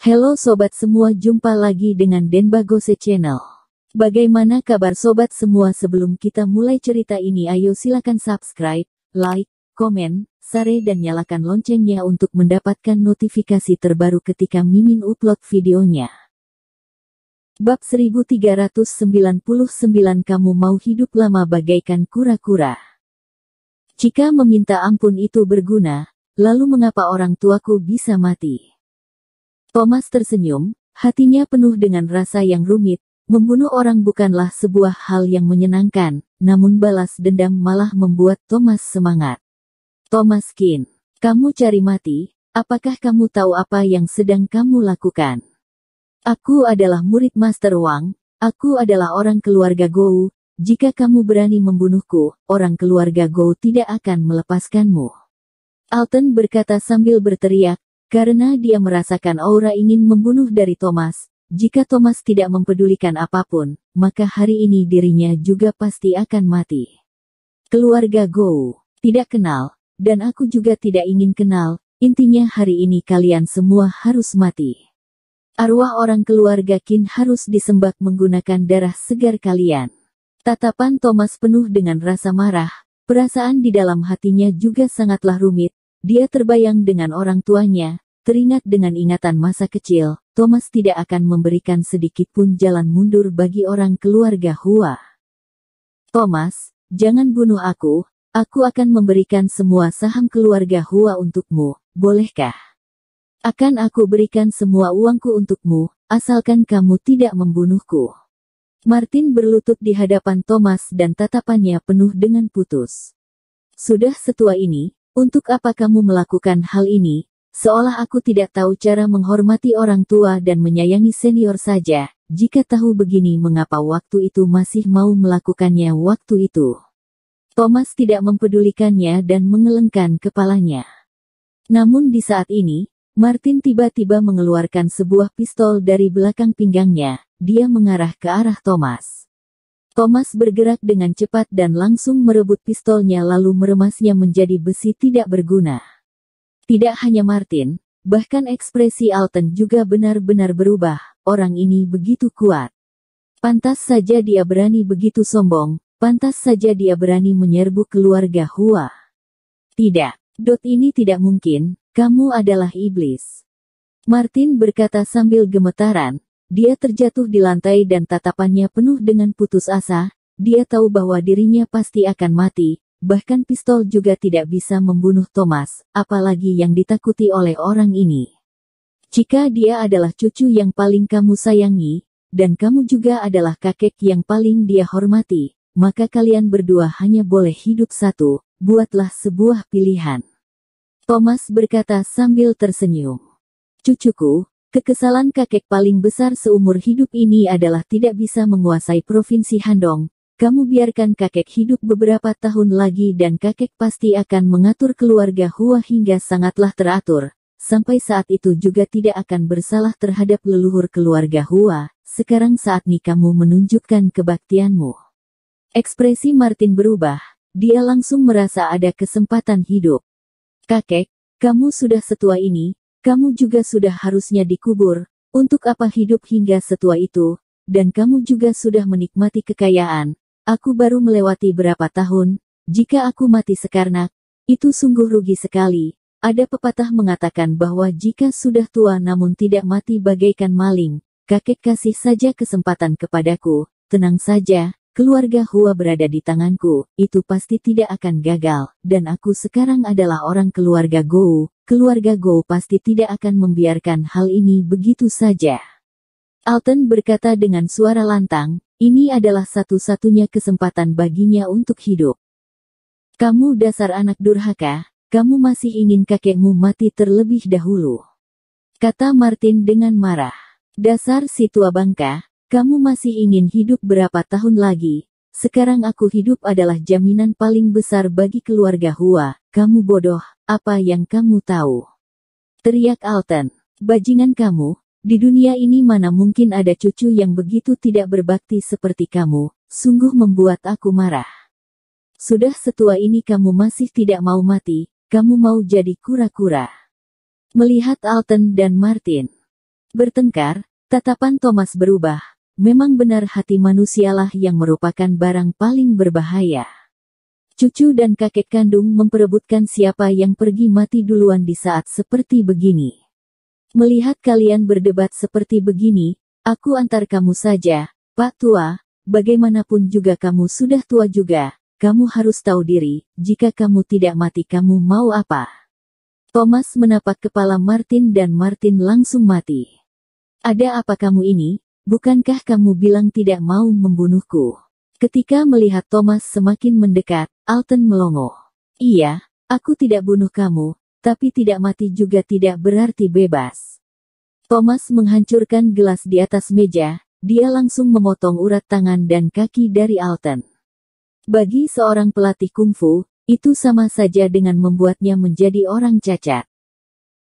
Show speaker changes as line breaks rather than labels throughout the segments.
Halo sobat semua, jumpa lagi dengan Denbagose Channel. Bagaimana kabar sobat semua? Sebelum kita mulai cerita ini, ayo silakan subscribe, like, komen, share dan nyalakan loncengnya untuk mendapatkan notifikasi terbaru ketika Mimin upload videonya. Bab 1399. Kamu mau hidup lama bagaikan kura-kura? Jika meminta ampun itu berguna, lalu mengapa orang tuaku bisa mati? Thomas tersenyum, hatinya penuh dengan rasa yang rumit. Membunuh orang bukanlah sebuah hal yang menyenangkan, namun balas dendam malah membuat Thomas semangat. Thomas Kin, kamu cari mati, apakah kamu tahu apa yang sedang kamu lakukan? Aku adalah murid Master Wang, aku adalah orang keluarga Gou. Jika kamu berani membunuhku, orang keluarga Gou tidak akan melepaskanmu. Alton berkata sambil berteriak, karena dia merasakan aura ingin membunuh dari Thomas. Jika Thomas tidak mempedulikan apapun, maka hari ini dirinya juga pasti akan mati. Keluarga Gou, tidak kenal, dan aku juga tidak ingin kenal, intinya hari ini kalian semua harus mati. Arwah orang keluarga Qin harus disembah menggunakan darah segar kalian. Tatapan Thomas penuh dengan rasa marah, perasaan di dalam hatinya juga sangatlah rumit. Dia terbayang dengan orang tuanya, teringat dengan ingatan masa kecil. Thomas tidak akan memberikan sedikit pun jalan mundur bagi orang keluarga Hua. Thomas, jangan bunuh aku akan memberikan semua saham keluarga Hua untukmu, bolehkah? Akan aku berikan semua uangku untukmu, asalkan kamu tidak membunuhku. Martin berlutut di hadapan Thomas dan tatapannya penuh dengan putus. Sudah setua ini, untuk apa kamu melakukan hal ini? Seolah aku tidak tahu cara menghormati orang tua dan menyayangi senior saja. Jika tahu begini, mengapa waktu itu masih mau melakukannya waktu itu? Thomas tidak mempedulikannya dan mengelengkan kepalanya. Namun di saat ini, Martin tiba-tiba mengeluarkan sebuah pistol dari belakang pinggangnya. Dia mengarah ke arah Thomas. Thomas bergerak dengan cepat dan langsung merebut pistolnya lalu meremasnya menjadi besi tidak berguna. Tidak hanya Martin, bahkan ekspresi Alton juga benar-benar berubah. Orang ini begitu kuat. Pantas saja dia berani begitu sombong, pantas saja dia berani menyerbu keluarga Hua. Tidak, ini tidak mungkin, kamu adalah iblis. Martin berkata sambil gemetaran. Dia terjatuh di lantai dan tatapannya penuh dengan putus asa. Dia tahu bahwa dirinya pasti akan mati. Bahkan pistol juga tidak bisa membunuh Thomas, apalagi yang ditakuti oleh orang ini. Jika dia adalah cucu yang paling kamu sayangi, dan kamu juga adalah kakek yang paling dia hormati, maka kalian berdua hanya boleh hidup satu, buatlah sebuah pilihan. Thomas berkata sambil tersenyum. Cucuku, kekesalan kakek paling besar seumur hidup ini adalah tidak bisa menguasai provinsi Handong. Kamu biarkan kakek hidup beberapa tahun lagi dan kakek pasti akan mengatur keluarga Hua hingga sangatlah teratur. Sampai saat itu juga tidak akan bersalah terhadap leluhur keluarga Hua. Sekarang saatnya kamu menunjukkan kebaktianmu. Ekspresi Martin berubah. Dia langsung merasa ada kesempatan hidup. Kakek, kamu sudah setua ini, kamu juga sudah harusnya dikubur. Untuk apa hidup hingga setua itu? Dan kamu juga sudah menikmati kekayaan. Aku baru melewati berapa tahun, jika aku mati sekarang, itu sungguh rugi sekali. Ada pepatah mengatakan bahwa jika sudah tua namun tidak mati bagaikan maling, kakek kasih saja kesempatan kepadaku, tenang saja, keluarga Hua berada di tanganku, itu pasti tidak akan gagal, dan aku sekarang adalah orang keluarga Gou pasti tidak akan membiarkan hal ini begitu saja. Alton berkata dengan suara lantang, ini adalah satu-satunya kesempatan baginya untuk hidup. Kamu dasar anak durhaka, kamu masih ingin kakekmu mati terlebih dahulu. Kata Martin dengan marah. Dasar si tua bangka, kamu masih ingin hidup berapa tahun lagi? Sekarang aku hidup adalah jaminan paling besar bagi keluarga Hua. Kamu bodoh, apa yang kamu tahu? Teriak Alton. Bajingan kamu. Di dunia ini mana mungkin ada cucu yang begitu tidak berbakti seperti kamu, sungguh membuat aku marah. Sudah setua ini kamu masih tidak mau mati, kamu mau jadi kura-kura. Melihat Alton dan Martin, Bertengkar, tatapan Thomas berubah. Memang benar hati manusialah yang merupakan barang paling berbahaya. Cucu dan kakek kandung memperebutkan siapa yang pergi mati duluan di saat seperti begini. Melihat kalian berdebat seperti begini, aku antar kamu saja, Pak Tua, bagaimanapun juga kamu sudah tua juga, kamu harus tahu diri, jika kamu tidak mati kamu mau apa? Thomas menapak kepala Martin dan Martin langsung mati. Ada apa kamu ini? Bukankah kamu bilang tidak mau membunuhku? Ketika melihat Thomas semakin mendekat, Alton melongo. Iya, aku tidak bunuh kamu, tapi tidak mati juga tidak berarti bebas. Thomas menghancurkan gelas di atas meja, dia langsung memotong urat tangan dan kaki dari Alton. Bagi seorang pelatih kungfu, itu sama saja dengan membuatnya menjadi orang cacat.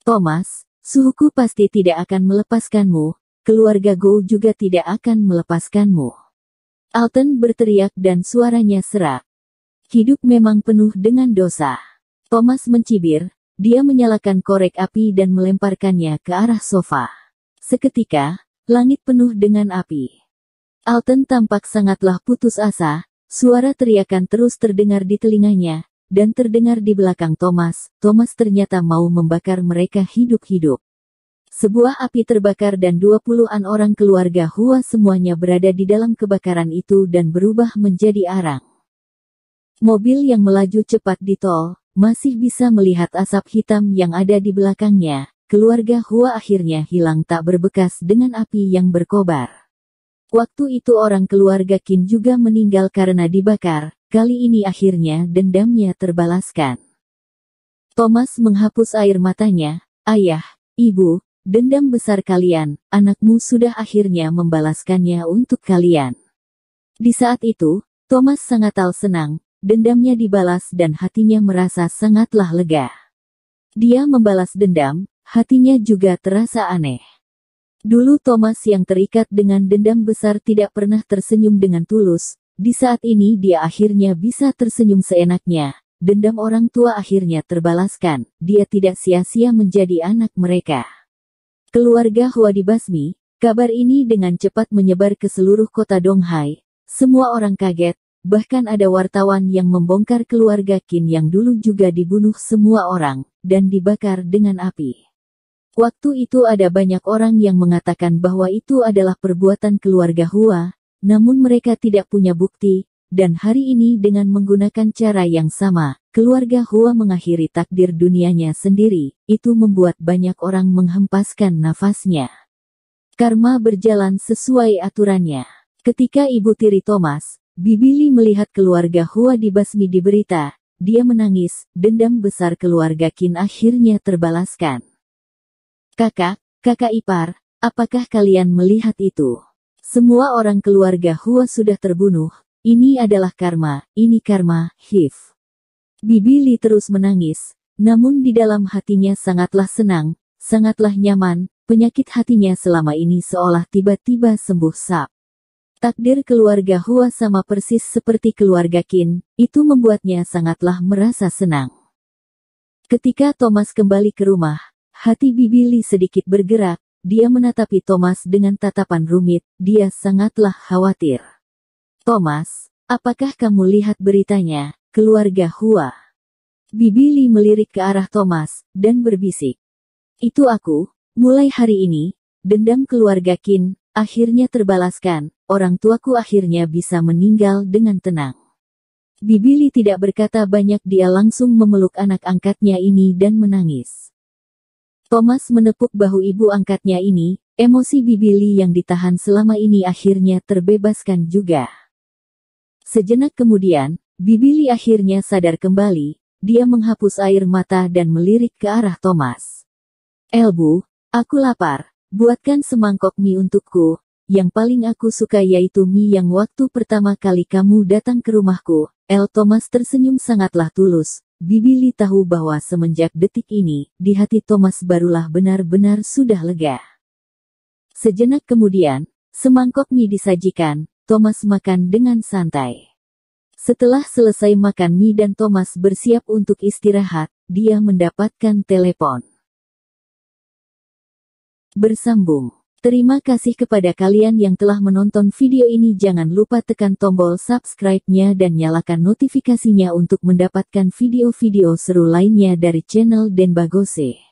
Thomas, suhuku pasti tidak akan melepaskanmu, keluarga Go juga tidak akan melepaskanmu. Alton berteriak dan suaranya serak. Hidup memang penuh dengan dosa. Thomas mencibir, dia menyalakan korek api dan melemparkannya ke arah sofa. Seketika, langit penuh dengan api. Alton tampak sangatlah putus asa, suara teriakan terus terdengar di telinganya, dan terdengar di belakang Thomas. Thomas ternyata mau membakar mereka hidup-hidup. Sebuah api terbakar dan 20-an orang keluarga Hua semuanya berada di dalam kebakaran itu dan berubah menjadi arang. Mobil yang melaju cepat di tol, masih bisa melihat asap hitam yang ada di belakangnya. Keluarga Hua akhirnya hilang tak berbekas dengan api yang berkobar. Waktu itu orang keluarga Qin juga meninggal karena dibakar, kali ini akhirnya dendamnya terbalaskan. Thomas menghapus air matanya, ayah, ibu, dendam besar kalian, anakmu sudah akhirnya membalaskannya untuk kalian. Di saat itu, Thomas sangat senang, dendamnya dibalas dan hatinya merasa sangatlah lega. Dia membalas dendam, hatinya juga terasa aneh. Dulu Thomas yang terikat dengan dendam besar tidak pernah tersenyum dengan tulus, di saat ini dia akhirnya bisa tersenyum seenaknya, dendam orang tua akhirnya terbalaskan, dia tidak sia-sia menjadi anak mereka. Keluarga Hua dibasmi, kabar ini dengan cepat menyebar ke seluruh kota Donghai. Semua orang kaget, bahkan ada wartawan yang membongkar keluarga Qin yang dulu juga dibunuh semua orang, dan dibakar dengan api. Waktu itu ada banyak orang yang mengatakan bahwa itu adalah perbuatan keluarga Hua, namun mereka tidak punya bukti, dan hari ini dengan menggunakan cara yang sama, keluarga Hua mengakhiri takdir dunianya sendiri, itu membuat banyak orang menghempaskan nafasnya. Karma berjalan sesuai aturannya. Ketika ibu tiri Thomas, Bibi Li melihat keluarga Hua dibasmi di berita, dia menangis, dendam besar keluarga Qin akhirnya terbalaskan. Kakak ipar, apakah kalian melihat itu? Semua orang keluarga Hua sudah terbunuh, ini adalah karma, ini karma, Hif. Bibi Li terus menangis, namun di dalam hatinya sangatlah senang, sangatlah nyaman, penyakit hatinya selama ini seolah tiba-tiba sembuh sap. Takdir keluarga Hua sama persis seperti keluarga Qin, itu membuatnya sangatlah merasa senang. Ketika Thomas kembali ke rumah, hati Bibi Li sedikit bergerak, dia menatapi Thomas dengan tatapan rumit, dia sangatlah khawatir. Thomas, apakah kamu lihat beritanya, keluarga Hua? Bibi Li melirik ke arah Thomas, dan berbisik. Itu aku, mulai hari ini, dendam keluarga Qin, akhirnya terbalaskan, orang tuaku akhirnya bisa meninggal dengan tenang. Bibi Li tidak berkata banyak, dia langsung memeluk anak angkatnya ini dan menangis. Thomas menepuk bahu ibu angkatnya ini, emosi Bibi Li yang ditahan selama ini akhirnya terbebaskan juga. Sejenak kemudian, Bibi Li akhirnya sadar kembali, dia menghapus air mata dan melirik ke arah Thomas. Elbu, aku lapar, buatkan semangkok mie untukku, yang paling aku suka yaitu mie yang waktu pertama kali kamu datang ke rumahku. Thomas tersenyum sangatlah tulus. Bibi Li tahu bahwa semenjak detik ini, di hati Thomas barulah benar-benar sudah lega. Sejenak kemudian, semangkok mie disajikan, Thomas makan dengan santai. Setelah selesai makan mie dan Thomas bersiap untuk istirahat, dia mendapatkan telepon. Bersambung. Terima kasih kepada kalian yang telah menonton video ini. Jangan lupa tekan tombol subscribe-nya dan nyalakan notifikasinya untuk mendapatkan video-video seru lainnya dari channel Denbagose.